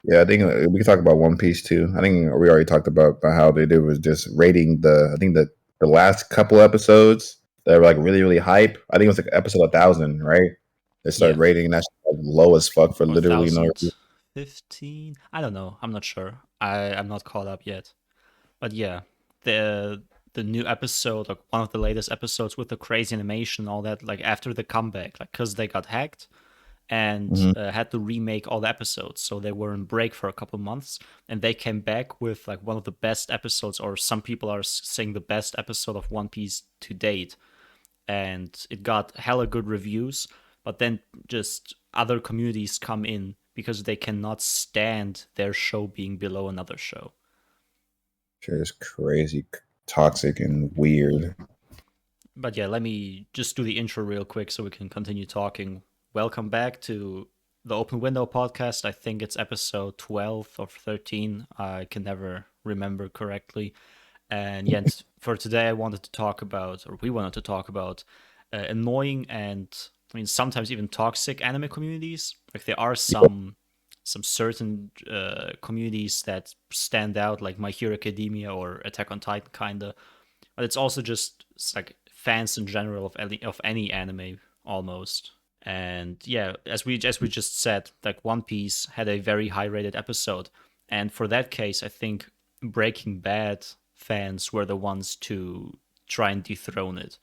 Yeah, I think we can talk about One Piece too. I think we already talked about how they did was just rating I think the last couple episodes that were like really really hype. I think it was like episode 1,000, right? They started Yeah, rating that shit, like, low as fuck for or literally no reason. 1015. I don't know. I'm not sure. I'm not caught up yet. But yeah, the the new episode, like one of the latest episodes with the crazy animation, all that, like after the comeback, like because they got hacked and Mhm. had to remake all the episodes, so they were in break for a couple months, and they came back with like one of the best episodes, or some people are saying the best episode of One Piece to date, and it got hella good reviews. But then just other communities come in because they cannot stand their show being below another show. Shit is crazy, toxic, and weird. But yeah, let me just do the intro real quick so we can continue talking. Welcome back to the Open Window podcast. I think it's episode 12 or 13. I can never remember correctly. And yeah, for today, I wanted to talk about, or we wanted to talk about, annoying and I mean sometimes even toxic anime communities. Like there are some certain communities that stand out, like My Hero Academia or Attack on Titan, kinda. But it's like fans in general of any anime almost. And yeah, as we just said, like One Piece had a very high rated episode, and for that case, I think Breaking Bad fans were the ones to try and dethrone it,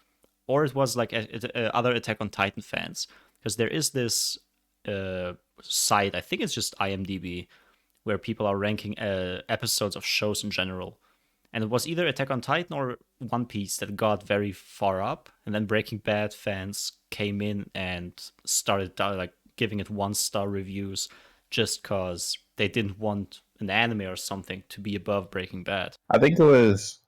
or it was like other Attack on Titan fans, because there is this uh, site, I think it's just IMDb, where people are ranking episodes of shows in general, and it was either Attack on Titan or One Piece that got very far up, and then Breaking Bad fans came in and started like giving it 1 star reviews just cause they didn't want an anime or something to be above Breaking Bad. I think it was.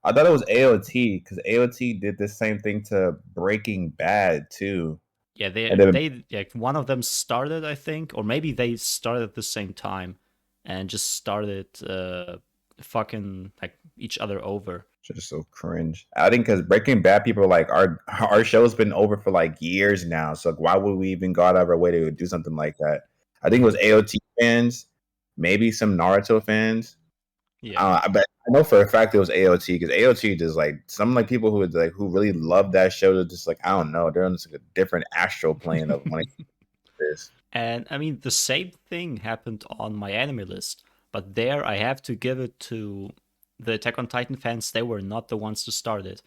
I thought it was AOT because AOT did the same thing to Breaking Bad too, Yeah, and then they like one of them started, I think, or maybe they started at the same time and just started fucking like each other over. just so cringe. I think because Breaking Bad people are like our show's been over for like years now, so like, why would we even go out of our way to do something like that? I think it was AOT fans, maybe some Naruto fans. Yeah. But I know for a fact it was AOT because AOT just like some like people who would like who really love that show. They're just like I don't know, they're on just like a different astral plane of when it comes to this. And I mean, the same thing happened on my anime list, but there I have to give it to the Attack on Titan fans. They were not the ones to start it.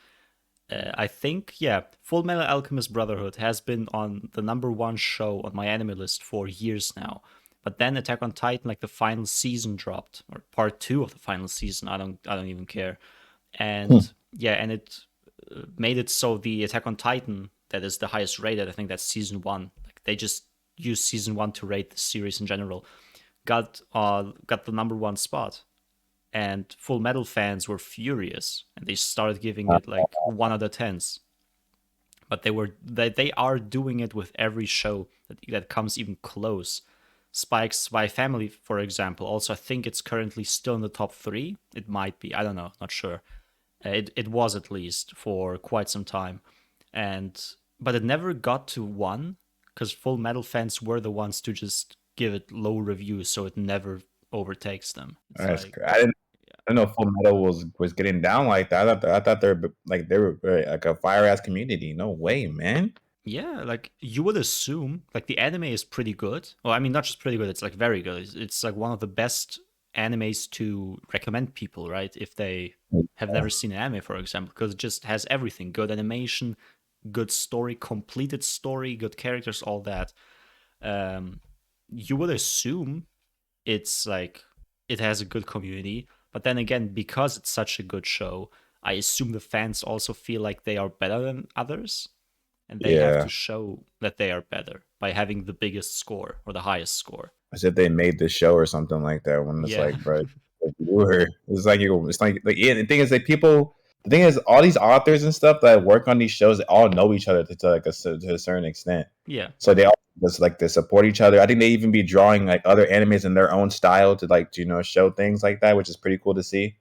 I think, yeah, Full Metal Alchemist Brotherhood has been on the number 1 show on my anime list for years now. But then Attack on Titan, like the final season dropped, or part 2 of the final season. I don't even care. Hmm. And yeah, and it made it so the Attack on Titan that is the highest rated. I think that's season 1. Like they just use season 1 to rate the series in general. Got the number 1 spot, and Full Metal fans were furious, and they started giving it like 1 out of 10s. But they are doing it with every show that comes even close. Spike's Spy Family, for example. Also, I think it's currently still in the top 3. It might be. I don't know. Not sure. It was at least for quite some time, and but it never got to 1 because Full Metal fans were the ones to just give it low reviews, so it never overtakes them. It's like I didn't know Full Metal was getting down like that. I thought they're like they were like a fire ass community. No way, man. yeah, like you would assume like the anime is pretty good. Well, I mean not just pretty good, it's like very good. It's like one of the best animes to recommend people, right? If they have never seen an anime, for example, because it just has everything: good animation, good story, completed story, good characters, all that. Um, you would assume it's like it has a good community, but then again, because it's such a good show, I assume the fans also feel like they are better than others, and they have to Yeah, show that they are better by having the biggest score or the highest score. as if they made the show or something like that. When it's Yeah. like, bro, like, it's like you. It's like yeah. The thing is, like people. The thing is, all these authors and stuff that work on these shows, they all know each other to like to a certain extent. Yeah. So they all just like to support each other. I think they even be drawing like other animes in their own style to like show things like that, which is pretty cool to see.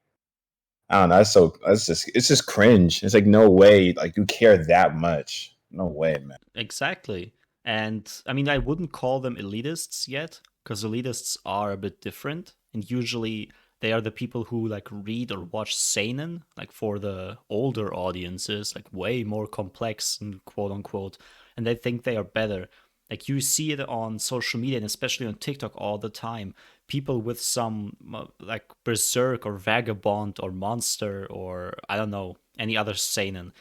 I don't know. It's just cringe. It's like no way. Like you care that much. No way, man. Exactly. And I mean, I wouldn't call them elitists yet because elitists are a bit different, and usually they are the people who like read or watch seinen, like for the older audiences, like way more complex and quote unquote, and they think they are better. Like you see it on social media and especially on TikTok all the time. People with some like Berserk or Vagabond or Monster or I don't know any other seinen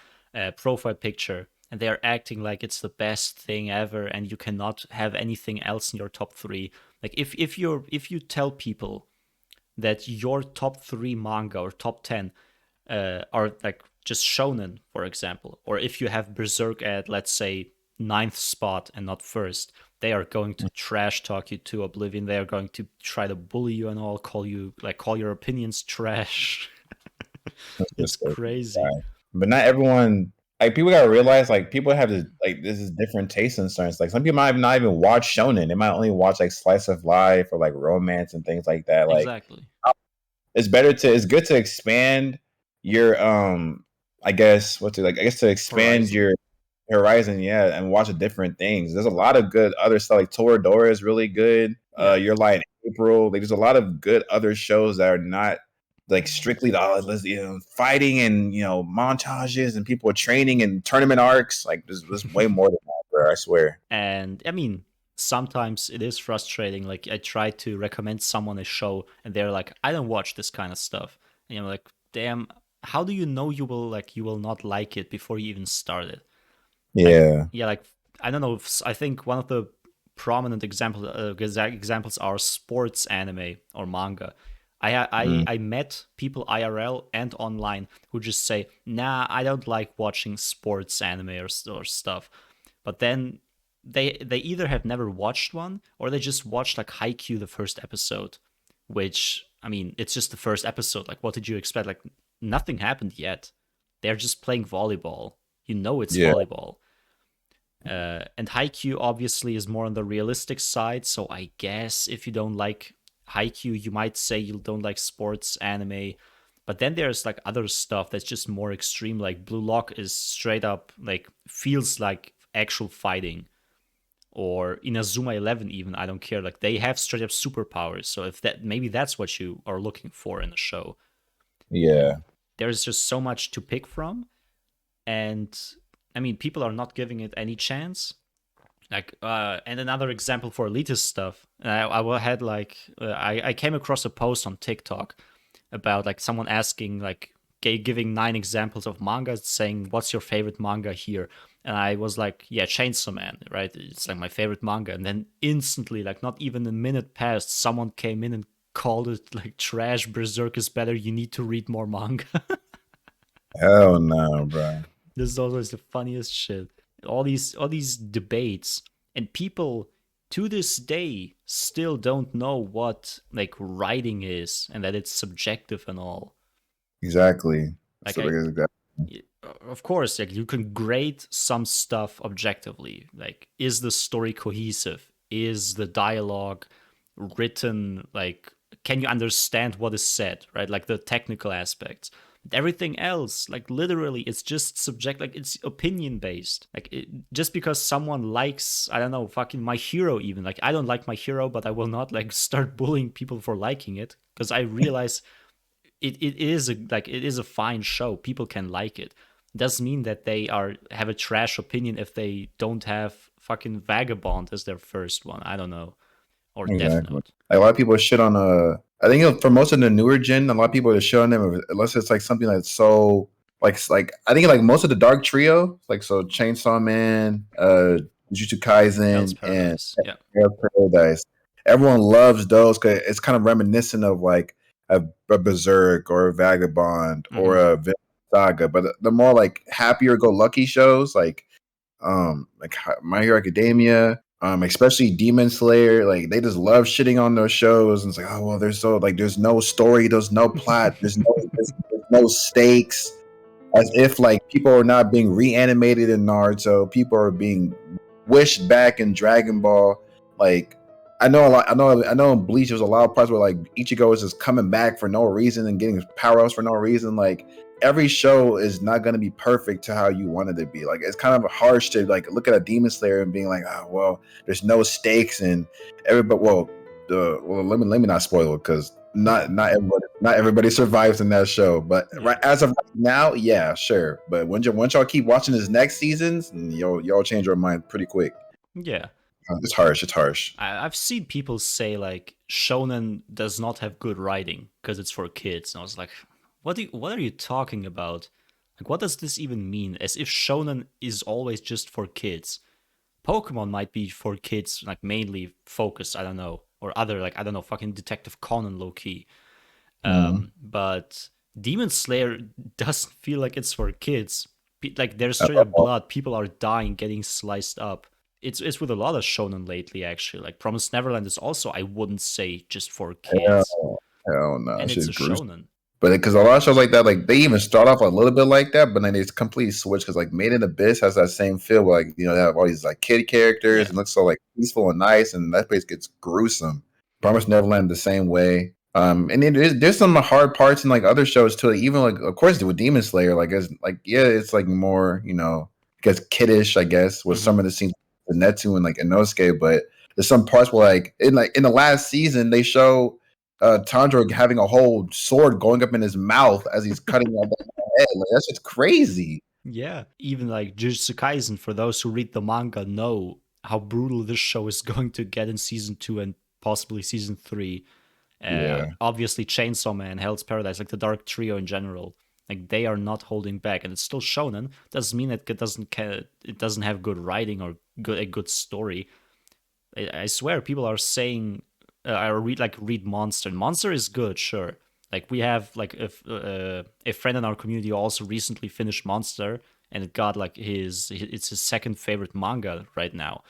profile picture, and they are acting like it's the best thing ever, and you cannot have anything else in your top three. Like if you tell people that your top three manga or top 10 are like just shonen, for example, or if you have Berserk at, let's say, ninth spot and not first, they are going to trash talk you to oblivion. They are going to try to bully you and all, call your opinions trash. It's crazy. But not everyone, like, people gotta realize, like, people have this, like, this is different taste in certain. Like, some people might not even watch shonen. They might only watch like slice of life or like romance and things like that. Like, Exactly. it's good to expand your I guess to expand Horizon. your horizon, yeah, and watch different things. There's a lot of good other stuff, like Toradora is really good. Yeah. Your Light in April. Like, there's a lot of good other shows that are not like strictly fighting and montages and people training and tournament arcs. Like, there's way more than that, bro. I swear. And I mean, sometimes it is frustrating. Like I try to recommend someone a show and they're like, I don't watch this kind of stuff. And you're like, damn, how do you know you will not like it before you even start it? Like, Yeah. yeah, like I don't know. I think one of the prominent examples are sports anime or manga. I met people IRL and online who just say, nah, I don't like watching sports anime or stuff. But then they either have never watched one or they just watched like Haikyuu the first episode, which I mean, it's just the first episode. Like, what did you expect? Like, nothing happened yet. They're just playing volleyball. You know it's Yeah. volleyball. And Haikyuu obviously is more on the realistic side, so I guess if you don't like Haikyuu, you might say you don't like sports anime. But then there's like other stuff that's just more extreme, like Blue Lock is straight up like feels like actual fighting. Or Inazuma 11 even, I don't care. Like they have straight up superpowers. So if that maybe that's what you are looking for in a show. Yeah. There's just so much to pick from. And I mean, people are not giving it any chance. Like, and another example for elitist stuff, I had like, I came across a post on TikTok about like someone asking, like, giving 9 examples of manga, saying, what's your favorite manga here? And I was like, yeah, Chainsaw Man, right? It's like my favorite manga. And then instantly, like, not even a minute passed, someone came in and called it like trash. Berserk is better. You need to read more manga. Hell no, bro. This is always the funniest shit. All these debates, and people to this day still don't know what like writing is and that it's subjective and all. Exactly. Like of course, like you can grade some stuff objectively. Like, is the story cohesive? Is the dialogue written, like, can you understand what is said, right? Like the technical aspects. Everything else, like literally, it's just subject, like it's opinion based. Like just because someone likes, I don't know, fucking My Hero, even like I don't like My Hero, but I will not like start bullying people for liking it because I realize it is a fine show. People can like it. Doesn't mean that they have a trash opinion if they don't have fucking Vagabond as their first one. I don't know, or Death Note. Like, a lot of people shit on I think for most of the newer gen, a lot of people are shit on them unless it's like something that's so like I think like most of the Dark Trio, like so Chainsaw Man, Jujutsu Kaisen, and Hell's Paradise. Everyone loves those because it's kind of reminiscent of like a Berserk or a Vagabond or a Vinland Saga. But the more like happier go lucky shows like My Hero Academia, especially Demon Slayer, like they just love shitting on those shows, and it's like, oh well, there's no story, there's no plot, there's no stakes, as if like people are not being reanimated in Naruto, people are being wished back in Dragon Ball. Like I know in Bleach there's a lot of parts where like Ichigo is just coming back for no reason and getting power ups for no reason. Like every show is not going to be perfect to how you want it to be. Like it's kind of harsh to like look at a Demon Slayer and being like, oh well, there's no stakes and everybody. Well, well, let me not spoil it because not everybody survives in that show. But Yeah. right as of right now, yeah, sure. But once y'all keep watching his next seasons, y'all change your mind pretty quick. Yeah. It's harsh. It's harsh. I've seen people say like shonen does not have good writing because it's for kids, and I was like, what are you talking about? Like, what does this even mean? As if shonen is always just for kids. Pokemon might be for kids, like mainly focused. I don't know, or other like I don't know, fucking Detective Conan low key. But Demon Slayer doesn't feel like it's for kids. Like there's straight up blood. People are dying, getting sliced up. It's with a lot of shonen lately, actually. Like Promised Neverland is also, I wouldn't say just for kids, Hell no, and it's shit's a gruesome. shonen. But because a lot of shows like that, like they even start off a little bit like that, but then they just completely switch. Because like Made in Abyss has that same feel, where, like they have all these like kid characters and looks so like peaceful and nice, and that place gets gruesome. Promised Neverland the same way. And then there's some hard parts in like other shows too. Like, even like of course with Demon Slayer, like it's like more I guess kiddish, I guess, with some of the scenes with Netsu and like Inosuke, but there's some parts where like in the last season they show Tanjiro having a whole sword going up in his mouth as he's cutting off the head. Like that's just crazy. Yeah, even like Jujutsu Kaisen, for those who read the manga, know how brutal this show is going to get in season 2 and possibly season 3. Obviously, Chainsaw Man, Hell's Paradise, like the Dark Trio in general, like they are not holding back, and it's still shonen. Doesn't mean it doesn't have good writing or a good story. I swear, people are saying, I read Monster. Monster is good, sure. Like we have like a friend in our community who also recently finished Monster, and it got like it's his second favorite manga right now.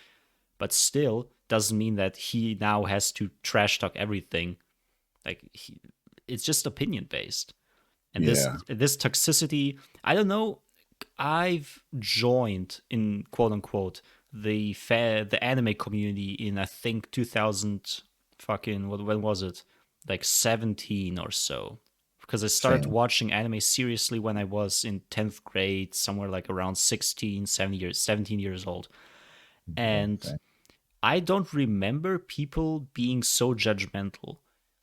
But still, doesn't mean that he now has to trash talk everything. Like it's just opinion based, and this toxicity. I don't know. I've joined in quote unquote the anime community in I think 2000 fucking when was it, like 17 or so, because I started watching anime seriously when I was in 10th grade, somewhere like around 17 years old, and I don't remember people being so judgmental.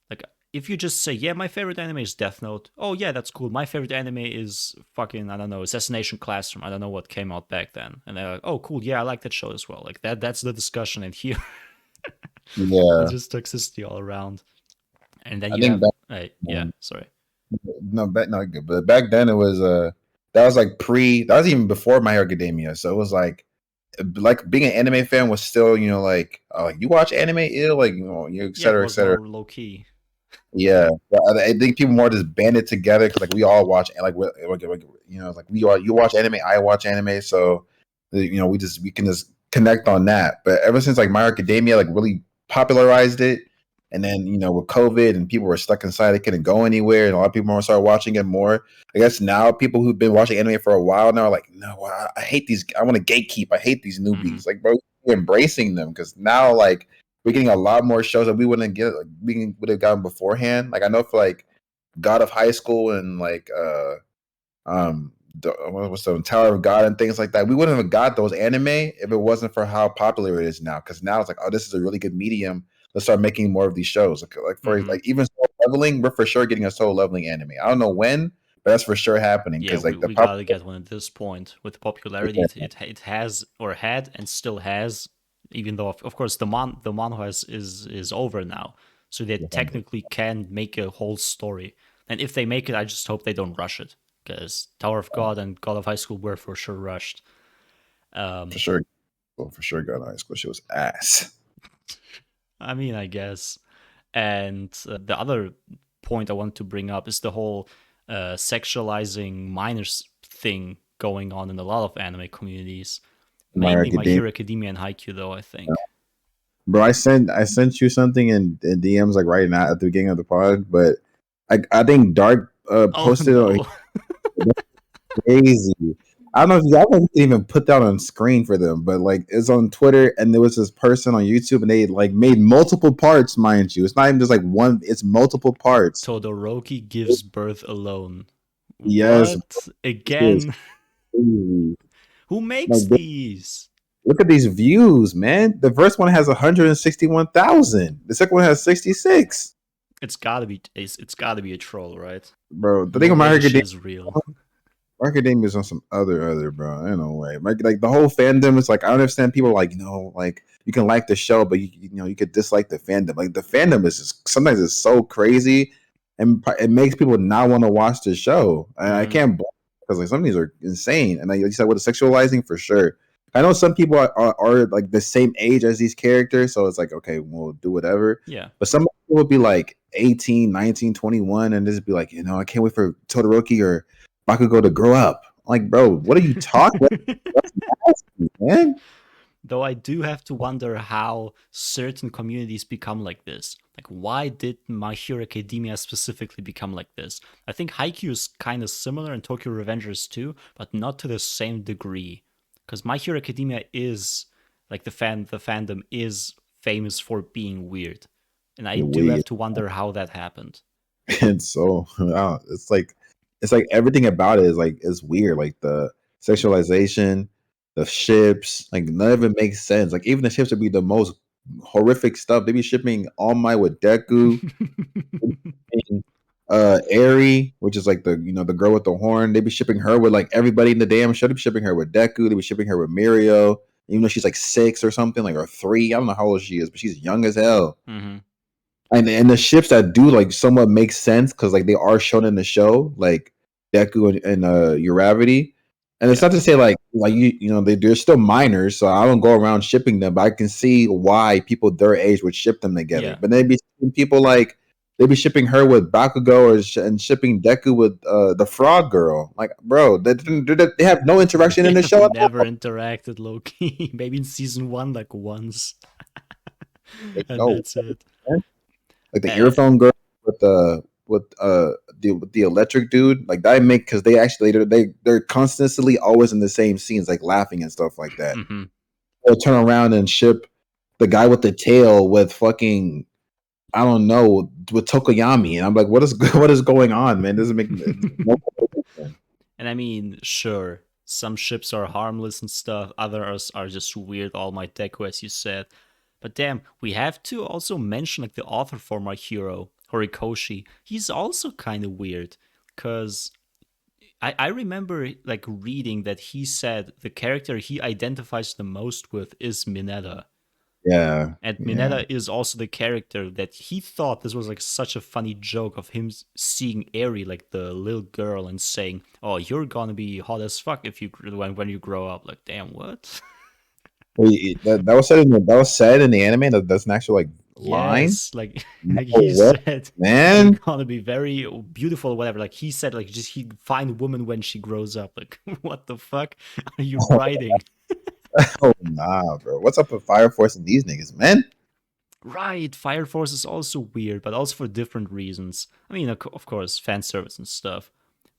Like, if you just say, yeah, my favorite anime is Death Note. Oh, yeah, that's cool. My favorite anime is fucking, I don't know, Assassination Classroom. I don't know what came out back then. And they're like, oh, cool. Yeah, I like that show as well. Like, that's the discussion. And here, it's just toxicity all around. And then you have, sorry. But back then it was that was like that was even before My Hero Academia. So it was like being an anime fan was still, like, you watch anime, like, et cetera, et cetera. Low key. Yeah, I think people more just banded together because like we all watch like you watch anime, I watch anime, so we can just connect on that. But ever since like My Hero Academia like really popularized it, and then with COVID and people were stuck inside, they couldn't go anywhere, and a lot of people started watching it more. I guess now people who've been watching anime for a while now are like, no, I hate these. I want to gatekeep. I hate these newbies. Like, bro, we're embracing them because now like we're getting a lot more shows that we wouldn't get. Like, we would have gotten beforehand. Like I know for like God of High School and like what's the Tower of God and things like that, we wouldn't have got those anime if it wasn't for how popular it is now. Because now it's like, oh, this is a really good medium. Let's start making more of these shows. Like for like even Soul Leveling, we're for sure getting a Soul Leveling anime. I don't know when, but that's for sure happening. Because like we gotta get one at this point with the popularity it has or had and still has. Even though of course the manhwa is over now, so they technically can make a whole story. And if they make it, I just hope they don't rush it, because Tower of God and God of High School were for sure rushed. For sure, God of High School, she was ass. I mean, I guess. And the other point I want to bring up is the whole sexualizing minors thing going on in a lot of anime communities. Mainly My Hero Academia and Haikyuu, though, I think. Bro, I sent you something in DMs like right now at the beginning of the pod, but I think Dark posted crazy. I don't know if you even put that on screen for them, but like it's on Twitter, and there was this person on YouTube, and they like made multiple parts, mind you. It's not even just like one; it's multiple parts. Todoroki gives birth alone. Yes, what? Again? Who makes these? look at these views, man. The first one has 161,000. The second one has 66. It's gotta be a troll, right? Bro, the thing No with My way Hero this Academia, is real. My Hero Academia is on some other, bro. Ain't no way. Like the whole fandom is like, I understand people like, like you can like the show, but you could dislike the fandom. Like the fandom is just sometimes it's so crazy, and it makes people not want to watch the show. And I can't blame because like some of these are insane. And like you said, with the sexualizing for sure. I know some people are like the same age as these characters, so it's like, okay, we'll do whatever. Yeah. But some people would be like 18, 19, 21, and just be like, I can't wait for Todoroki or Bakugo to grow up. Like, bro, what are you talking about, man? Though I do have to wonder how certain communities become like this. Like, why did My Hero Academia specifically become like this? I think Haikyuu is kind of similar and Tokyo Revengers too, but not to the same degree. Because My Hero Academia is like the fandom is famous for being weird, and I do Weird. have to wonder how that happened. And so it's like everything about it is like it's weird. Like the sexualization, the ships, like none of it makes sense. Like even the ships would be the most horrific stuff. They be shipping All Might with Deku, Eri, which is like the girl with the horn. They be shipping her with like everybody in the damn show. They be shipping her with Deku. They be shipping her with Mirio. Even though she's like 6 or something, like or 3. I don't know how old she is, but she's young as hell. Mm-hmm. And the ships that do like somewhat make sense because like they are shown in the show, like Deku and Uravity. And it's not to say like they're still minors, so I don't go around shipping them, but I can see why people their age would ship them together. Yeah. But they'd be people like they'd be shipping her with Bakugo and shipping Deku with the Frog Girl. Like, bro, they have no interaction in the show. Never interacted, low-key. Maybe in season 1, like once. And No, that's it. like the earphone girl with the electric dude, like that make because they actually they're constantly always in the same scenes, like laughing and stuff like that. Mm-hmm. They'll turn around and ship the guy with the tail with fucking I don't know with Tokoyami, and I'm like, what is going on, man? Doesn't make no sense. And I mean, sure, some ships are harmless and stuff, others are just weird, All Might Deku, as you said. But damn, we have to also mention like the author for My Hero, Horikoshi. He's also kind of weird, because I remember like reading that he said the character he identifies the most with is Mineta. Yeah, And Mineta is also the character that he thought this was like such a funny joke of him seeing Eri, like the little girl, and saying, "Oh, you're gonna be hot as fuck if you when you grow up." Like, damn, what? Wait, that was said in the anime. That's an actual like line. Yes, like, No like he way, said, you're man. gonna be very beautiful, or whatever. Like he said, like just he find a woman when she grows up. Like, what the fuck are you writing? Oh nah, bro. What's up with Fire Force and these niggas, man? Right, Fire Force is also weird, but also for different reasons. I mean, of course, fan service and stuff.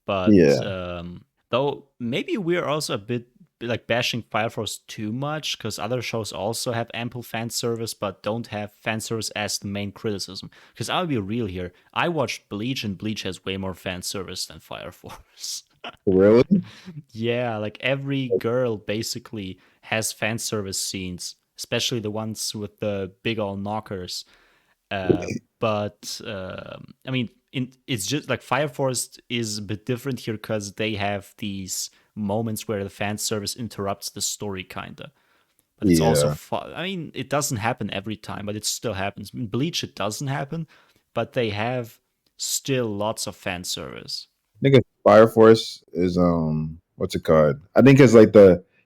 But Yeah. though maybe we're also a bit like bashing Fire Force too much, because other shows also have ample fan service, but don't have fan service as the main criticism. Because I'll be real here, I watched Bleach, and Bleach has way more fan service than Fire Force. Really? Yeah, like every girl basically has fan service scenes, especially the ones with the big old knockers. But I mean, it's just like Fire Force is a bit different here because they have these moments where the fan service interrupts the story, kinda. But it's also Yeah. fun. I mean, it doesn't happen every time, but it still happens. In Bleach, it doesn't happen, but they have still lots of fan service. I think Fire Force is what's it called? I think it's like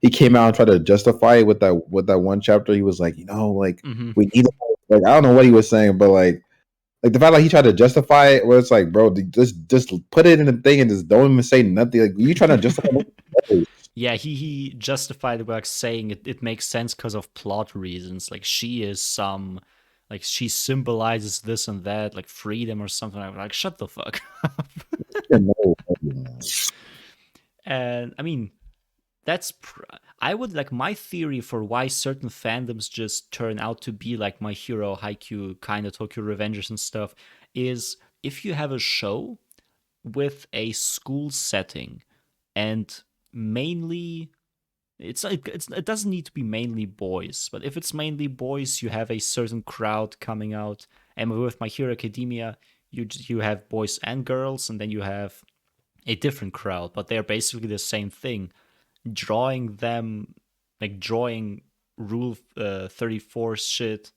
he came out and tried to justify it with that one chapter. He was like, like Mm-hmm. we need like I don't know what he was saying, but like the fact like he tried to justify it where it's like, bro, just put it in the thing and just don't even say nothing. Like you trying to justify Yeah, he justified by saying it makes sense because of plot reasons. Like she is some, like she symbolizes this and that, like freedom or something. I'm like, shut the fuck up. no. And I mean, I would like my theory for why certain fandoms just turn out to be like My Hero, Haikyuu, kind of Tokyo Revengers and stuff is if you have a show with a school setting and mainly it doesn't need to be mainly boys, but if it's mainly boys, you have a certain crowd coming out. And with My Hero Academia, you have boys and girls, and then you have a different crowd, but they're basically the same thing. Drawing them, like drawing Rule 34 shit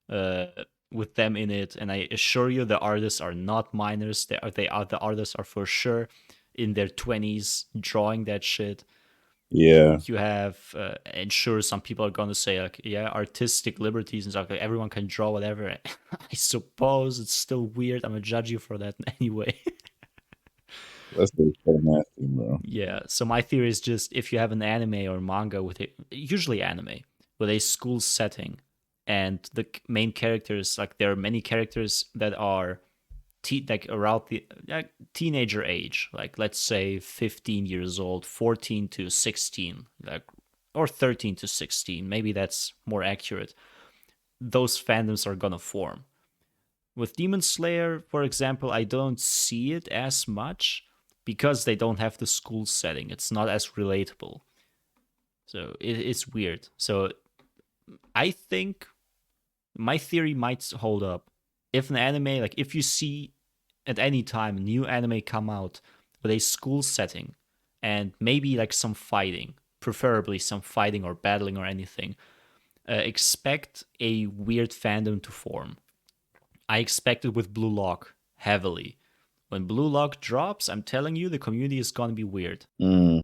uh, with them in it, and I assure you, the artists are not minors. The artists are for sure in their 20s drawing that shit. Yeah, You have, and sure, some people are gonna say like, yeah, artistic liberties and stuff. Like everyone can draw whatever. I suppose it's still weird. I'm gonna judge you for that anyway. that's so nasty, bro. Yeah. So my theory is just if you have an anime or manga with usually anime with a school setting, and the main characters, like there are many characters that are like around the teenager age, like let's say 15 years old, 14 to 16, like, or 13 to 16. Maybe that's more accurate. Those fandoms are gonna form. With Demon Slayer, for example, I don't see it as much because they don't have the school setting. It's not as relatable. So it's weird. So I think my theory might hold up. If an anime, like if you see at any time a new anime come out with a school setting and maybe like some fighting, preferably some fighting or battling or anything, expect a weird fandom to form. I expected with Blue Lock heavily. When Blue Lock drops, I'm telling you, the community is gonna be weird. Mm.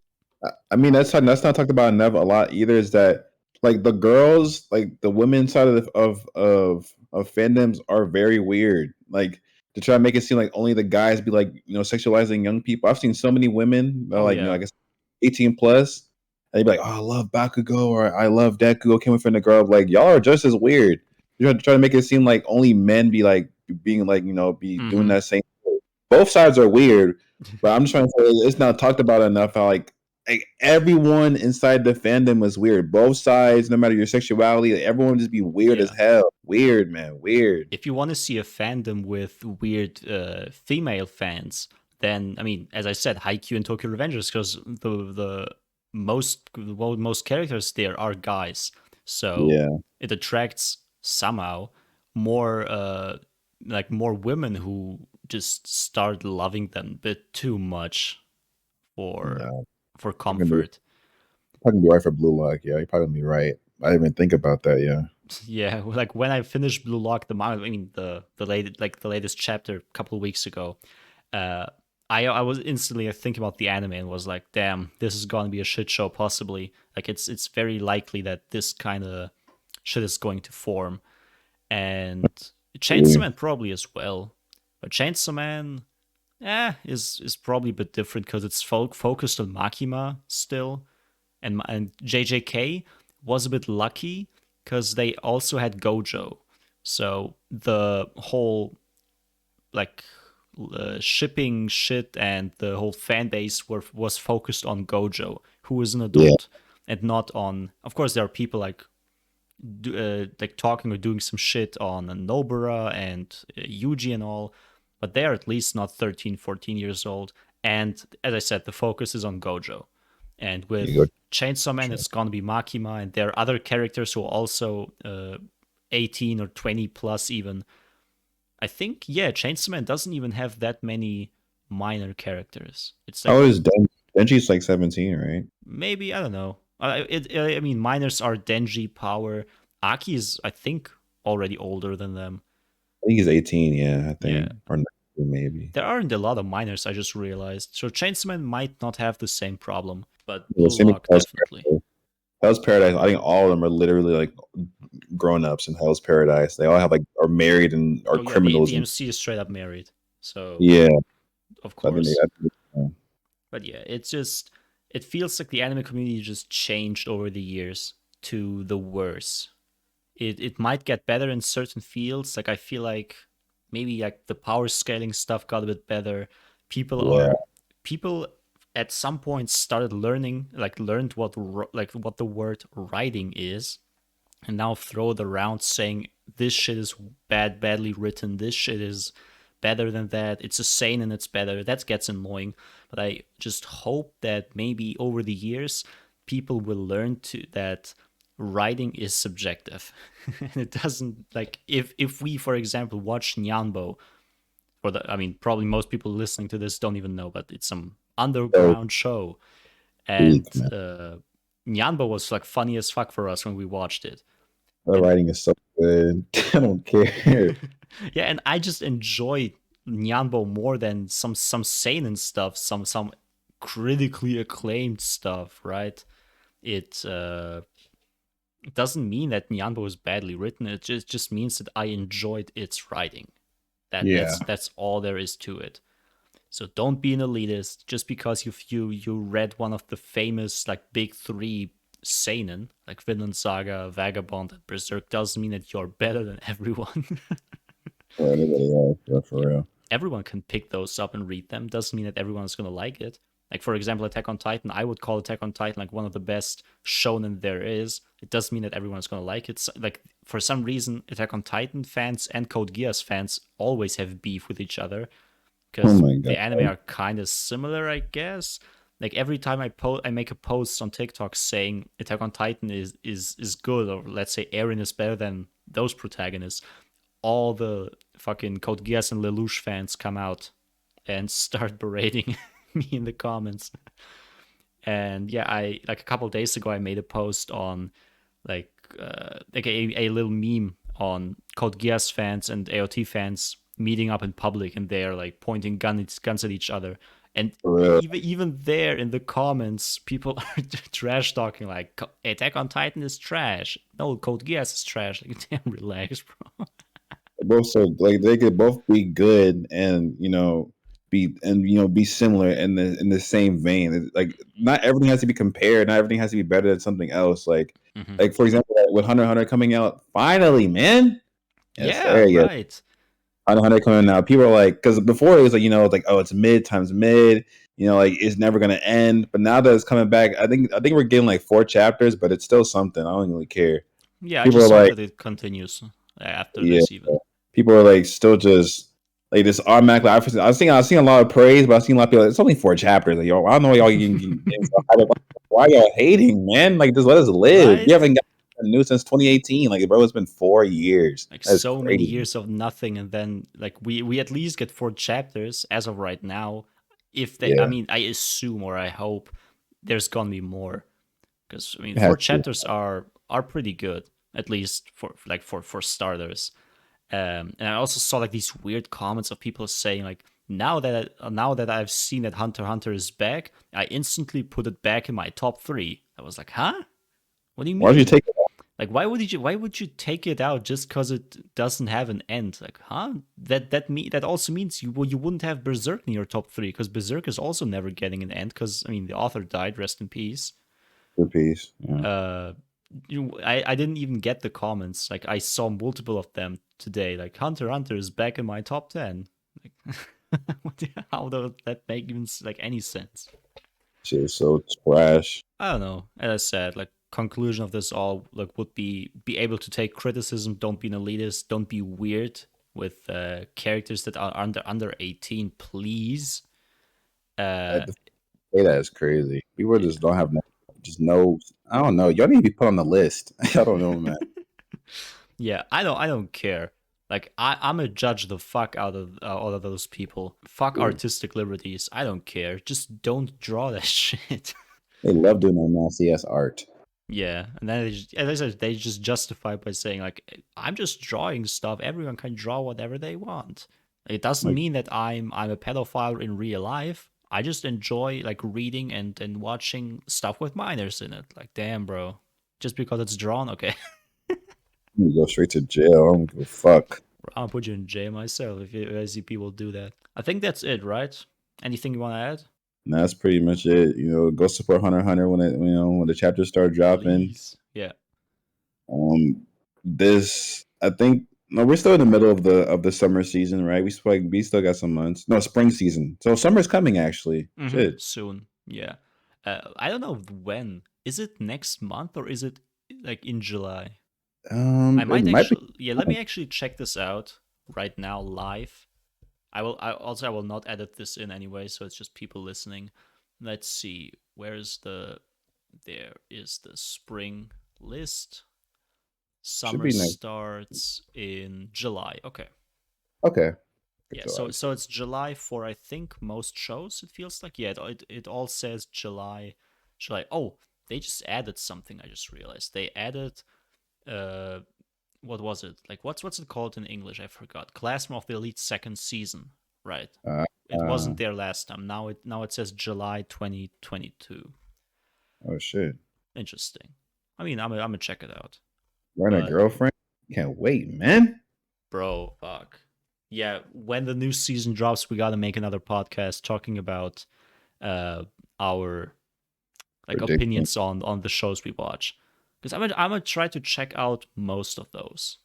I mean, that's not talked about enough a lot either. Is that like the girls, like the women side of fandoms are very weird. Like to try to make it seem like only the guys be like sexualizing young people. I've seen so many women that are Oh like yeah. I guess 18 plus, and they be like, oh, I love Bakugo or I love Deku. Came from the girl. Like y'all are just as weird. You're trying to make it seem like only men be like being like be doing Mm-hmm. that same. Both sides are weird, but I'm just trying to say it's not talked about enough. How like everyone inside the fandom is weird. Both sides, no matter your sexuality, like, everyone just be weird as Yeah. hell. Weird, man. Weird. If you want to see a fandom with weird female fans, then I mean, as I said, Haikyuu and Tokyo Revengers, because most characters there are guys, so Yeah. it attracts somehow more like more women who just start loving them a bit too much for No. for You're gonna be, comfort. probably gonna be right for Blue Lock. Yeah, you're probably gonna be right. I didn't even think about that. Yeah. Yeah, like when I finished Blue Lock, the manga, I mean the latest chapter a couple of weeks ago, uh, I was instantly thinking about the anime and was like, damn, this is gonna be a shit show possibly. Like it's very likely that this kind of shit is going to form, and Chainsaw Yeah. Man probably as well. But Chainsaw Man, is probably a bit different because it's focused on Makima still, and JJK was a bit lucky because they also had Gojo, so the whole like shipping shit and the whole fan base was focused on Gojo, who is an Yeah. adult, and not on. Of course, there are people like talking or doing some shit on Nobara and Yuji and all, but they're at least not 13, 14 years old. And as I said, the focus is on Gojo. And You with go. Chainsaw Man, it's gonna be Makima, and there are other characters who are also 18 or 20 plus even. I think, yeah, Chainsaw Man doesn't even have that many minor characters. It's How like old is Den? Denji's like 17, right? maybe, I don't know. I mean, minors are Denji, Power. Aki is, I think, already older than them. I think he's 18. Yeah, I Yeah, think or 19 maybe. there aren't a lot of minors. I just realized. So Chainsaw Man might not have the same problem, but Yeah, Blue same with Lock definitely. Hell's Paradise. I think all of them are literally like grown ups in Hell's Paradise. They all have like are married and are Oh yeah, the criminals the and MC is straight up married. So yeah. of So I think course. yeah. But yeah, it feels like the anime community just changed over the years to the worse. It might get better in certain fields. Like I feel like maybe like the power scaling stuff got a bit better. People Yeah. are people at some point started learned what the word writing is, and now throw it around saying this shit is badly written, this shit is better than that, it's a seinen, it's better. That gets annoying, but I just hope that maybe over the years people will learn to that writing is subjective. And it doesn't, like, if we, for example, watch Nyanbo, I mean, probably most people listening to this don't even know, but it's some So underground show, and weak, man. Nyanbo was like funny as fuck for us when we watched it. The And writing is so good. I don't care. yeah, and I just enjoy Nyanbo more than some seinen stuff, some critically acclaimed stuff, right? It doesn't mean that Nyanbo is badly written. It just means that I enjoyed its writing. Yeah. That's all there is to it. So don't be an elitist just because you read one of the famous like big three seinen like Vinland Saga, Vagabond, and Berserk doesn't mean that you're better than everyone. Or anybody else, but for real. Everyone can pick those up and read them. Doesn't mean that everyone's gonna like it. Like for example, Attack on Titan, I would call Attack on Titan like one of the best shonen there is. It doesn't mean that everyone's gonna like it. Like for some reason, Attack on Titan fans and Code Geass fans always have beef with each other Oh because my god. the anime are kind of similar, I guess. Like every time I make a post on TikTok saying Attack on Titan is good, or let's say Eren is better than those protagonists, all the fucking Code Geass and Lelouch fans come out and start berating me in the comments. And yeah, I like a couple days ago I made a post on like a little meme on Code Geass fans and AOT fans meeting up in public, and they're like pointing guns at each other. And For real. even there in the comments, people are trash talking like Attack on Titan is trash. No, Code Geass is trash. Like, damn, relax, bro. Both so like they could both be good and be similar in the same vein. Like not everything has to be compared. Not everything has to be better than something else. Like Mm-hmm. like for example, with Hunter x Hunter coming out finally, man. Yes, Yeah, there you go. right. Hunter x Hunter coming out. People are like, because before it was like it's like, oh, it's mid times mid. Like it's never gonna end. But now that it's coming back, I think we're getting like 4 chapters, but it's still something. I don't really care. Yeah, I People are just hope like, that it continues after yeah. this even. People are like still just like this automatically. I've seen a lot of praise, but I've seen a lot of people. Like, it's only 4 chapters. Like, yo, I don't know why y'all getting so hyped up. Why y'all hating, man? Like, just let us live. Right? You haven't got new since 2018. Like, bro, it's been 4 years. Like That's so many crazy. years of nothing, and then like we at least get 4 chapters as of right now. If they, I Yeah, mean, I assume or I hope there's gonna be more, because I mean, it four has to. chapters are pretty good, at least for starters. And I also saw like these weird comments of people saying like, now that I've seen that Hunter x Hunter is back, I instantly put it back in my top 3. I was like, huh? What do you Why don't you mean? take it? Like, why would you take it out just because it doesn't have an end? Like, huh? That also means you wouldn't have Berserk in your top 3, because Berserk is also never getting an end, because I mean the author died, rest in peace. For peace. Yeah. Uh, I didn't even get the comments. Like I saw multiple of them today. Like Hunter x Hunter is back in my top 10. Like, how does that make even like any sense? Shit is so trash. I don't know. As I said, like conclusion of this all like would be able to take criticism. Don't be an elitist. Don't be weird with characters that are under 18, please. Uh, To say that is crazy. People just don't have just no. I don't know. Y'all need to be put on the list. I don't know, man. yeah, I don't care. Like I'm gonna judge the fuck out of all of those people. Fuck artistic liberties. I don't care. Just don't draw that shit. They love doing that nasty ass art. Yeah, and then as I said, they just justify by saying like, I'm just drawing stuff. Everyone can draw whatever they want. It doesn't Like, mean that I'm a pedophile in real life. I just enjoy like reading and watching stuff with minors in it. Like, damn, bro. Just because it's drawn, okay. you go straight to jail. I don't give a fuck. I'll put you in jail myself if I see people do that. I think that's it, right? Anything you want to add? And that's pretty much it. Go support Hunter x Hunter when the chapters start dropping. Please. Yeah. This I think no, we're still in the middle of the summer season, right? We still got some months. No, spring season. So summer's coming actually. Shit. Soon. Yeah. I don't know when. Is it next month or is it like in July? I It might might be. actually. Yeah, let me actually check this out right now live. I will not edit this in anyway, so it's just people listening. Let's see. Where's the there is the spring list. Should Summer be next. starts in July. Okay. Okay. Yeah, July. so it's July for I think most shows. It feels like it all says July. Oh, they just added something. I just realized they added what was it like? What's it called in English? I forgot. Classroom of the Elite second season. Right. Uh, It uh, wasn't there last time. Now it says July 2022. oh shit. Interesting. I mean, I'm gonna check it out. Run a But- girlfriend? Can't wait, man. Bro, fuck. Yeah, when the new season drops, we gotta make another podcast talking about our like Prediction. opinions on the shows we watch. Because I'm gonna try to check out most of those.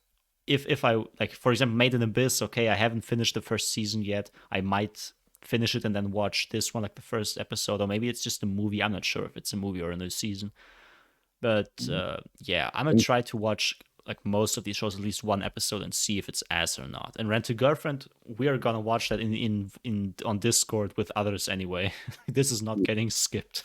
If I like, for example, Made in Abyss. Okay, I haven't finished the first season yet. I might finish it and then watch this one, like the first episode, or maybe it's just a movie. I'm not sure if it's a movie or a new season. But yeah, I'm gonna try to watch like most of these shows at least one episode and see if it's ass or not. And Rent a Girlfriend, we are gonna watch that in on Discord with others anyway. This is not getting skipped.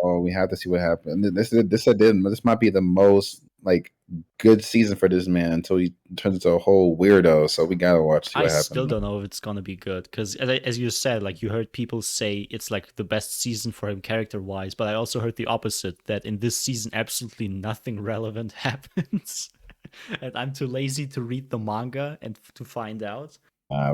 Oh, we have to see what happens. This might be the most like good season for this man until he turns into a whole weirdo. So we gotta watch. See what I happens. still don't know if it's gonna be good because, as you said, like you heard people say it's like the best season for him character wise, but I also heard the opposite, that in this season absolutely nothing relevant happens, and I'm too lazy to read the manga and to find out.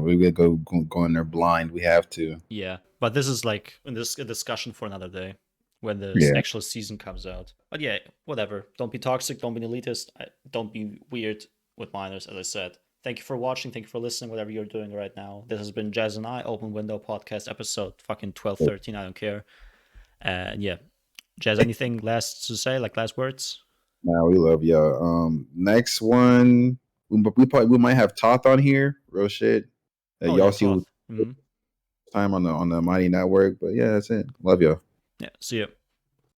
We will go in there blind. We have to. Yeah, but this is like a discussion for another day when the Yeah. actual season comes out. But yeah, whatever. Don't be toxic. Don't be an elitist. Don't be weird with minors, as I said. Thank you for watching. Thank you for listening, whatever you're doing right now. This has been Jazz and I, Open Window Podcast, episode fucking 12, 13. I don't care. And yeah, Jazz, anything last to say, like last words? Now we love y'all. Next one, we might have Toth on here. Real shit. Oh, Y'all yeah, see Toth. Mhm. time on the Mighty Network. But yeah, that's it. Love y'all. Yeah, see ya.